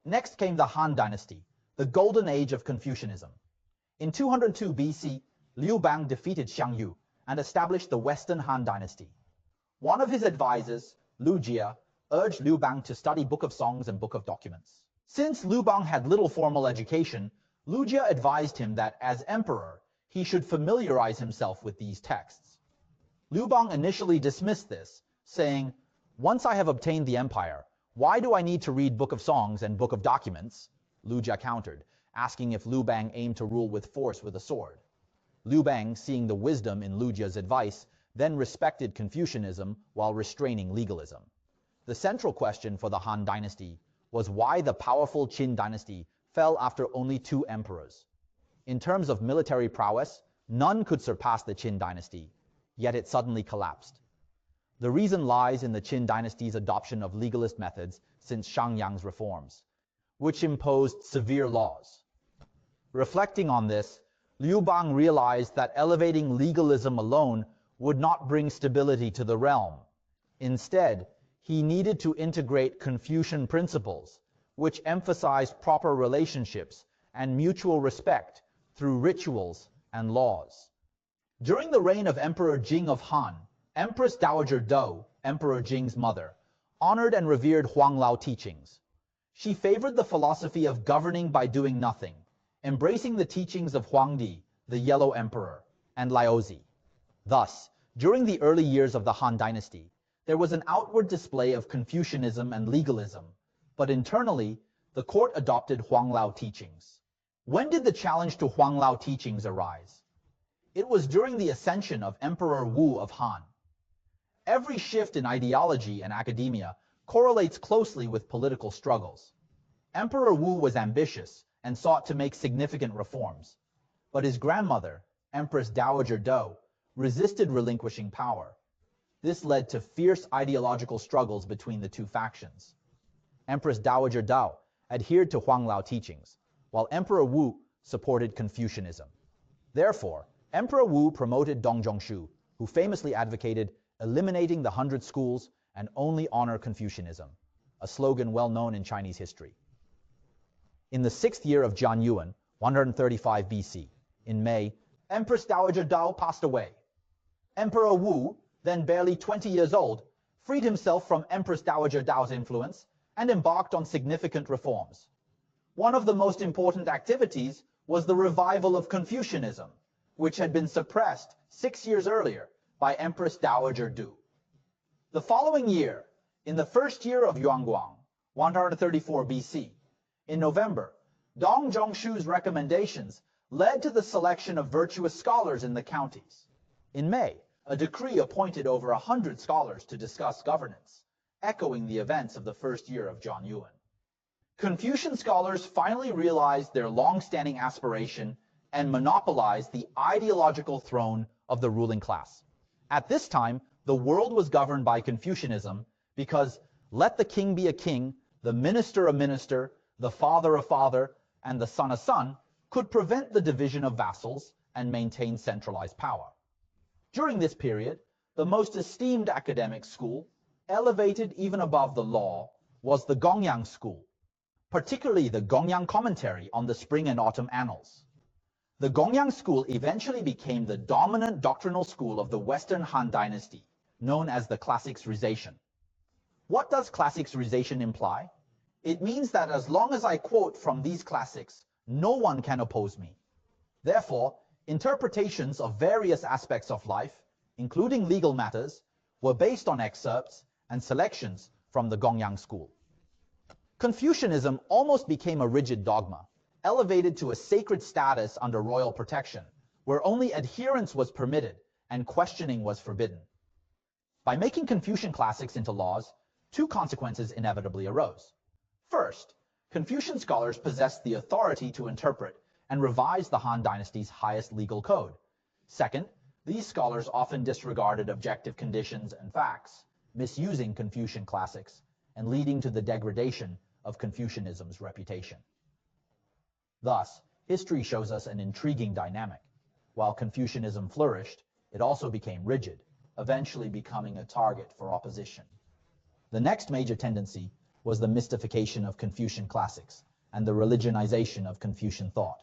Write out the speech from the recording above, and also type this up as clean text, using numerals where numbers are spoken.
Next came the Han Dynasty, the golden age of Confucianism. In 202 BC, Liu Bang defeated Xiang Yu and established the Western Han Dynasty. One of his advisors, Lu Jie, urged Liu Bang to study Book of Songs and Book of Documents. Since Liu Bang had little formal education, Lu Jie advised him that as emperor, he should familiarize himself with these texts. Liu Bang initially dismissed this, saying, "Once I have obtained the empire, why do I need to read Book of Songs and Book of Documents?" Lu Jie countered, asking if Liu Bang aimed to rule with force with a sword. Liu Bang, seeing the wisdom in Lu Jie's advice, then respected Confucianism while restraining legalism. The central question for the Han Dynasty was why the powerful Qin dynasty fell after only 2 emperors. In terms of military prowess, none could surpass the Qin dynasty, yet it suddenly collapsed. The reason lies in the Qin dynasty's adoption of legalist methods since Shangyang's reforms, which imposed severe laws. Reflecting on this, Liu Bang realized that elevating legalism alone would not bring stability to the realm. Instead, he needed to integrate Confucian principles, which emphasized proper relationships and mutual respect through rituals and laws. During the reign of Emperor Jing of Han, Empress Dowager Dou, Emperor Jing's mother, honored and revered Huanglao teachings. She favored the philosophy of governing by doing nothing, embracing the teachings of Huangdi, the Yellow Emperor, and Laozi. Thus, during the early years of the Han Dynasty, there was an outward display of Confucianism and legalism, but internally, the court adopted Huanglao teachings. When did the challenge to Huanglao teachings arise? It was during the ascension of Emperor Wu of Han. Every shift in ideology and academia correlates closely with political struggles. Emperor Wu was ambitious and sought to make significant reforms, but his grandmother, Empress Dowager Dou, resisted relinquishing power. This led to fierce ideological struggles between the 2 factions. Empress Dowager Dou adhered to Huanglao teachings, while Emperor Wu supported Confucianism. Therefore, Emperor Wu promoted Dongzhongshu, who famously advocated eliminating the 100 schools and only honor Confucianism, a slogan well known in Chinese history. In the 6th year of Jian Yuan, 135 BC, in May, Empress Dowager Dou passed away. Emperor Wu, then barely 20 years old, freed himself from Empress Dowager Dou's influence and embarked on significant reforms. One of the most important activities was the revival of Confucianism, which had been suppressed 6 years earlier by Empress Dowager Dou. The following year, in the 1st year of Yuanguang, 134 BC, in November, Dongzhongshu's recommendations led to the selection of virtuous scholars in the counties. In May, a decree appointed over 100 scholars to discuss governance, echoing the events of the 1st year of Jian Yuan. Confucian scholars finally realized their long-standing aspiration and monopolized the ideological throne of the ruling class. At this time, the world was governed by Confucianism because let the king be a king, the minister a minister, the father a father, and the son a son could prevent the division of vassals and maintain centralized power. During this period, the most esteemed academic school, elevated even above the law, was the Gongyang school, particularly the Gongyang commentary on the Spring and Autumn Annals. The Gongyang school eventually became the dominant doctrinal school of the Western Han Dynasty, known as the classicsization. What does classicsization imply? It means that as long as I quote from these classics, no one can oppose me. Therefore, interpretations of various aspects of life, including legal matters, were based on excerpts and selections from the Gongyang school. Confucianism almost became a rigid dogma, elevated to a sacred status under royal protection, where only adherence was permitted and questioning was forbidden. By making Confucian classics into laws, 2 consequences inevitably arose. First, Confucian scholars possessed the authority to interpret and revise the Han Dynasty's highest legal code. Second, these scholars often disregarded objective conditions and facts, misusing Confucian classics and leading to the degradation of Confucianism's reputation. Thus, history shows us an intriguing dynamic. While Confucianism flourished, it also became rigid, eventually becoming a target for opposition. The next major tendency was the mystification of Confucian classics and the religionization of Confucian thought.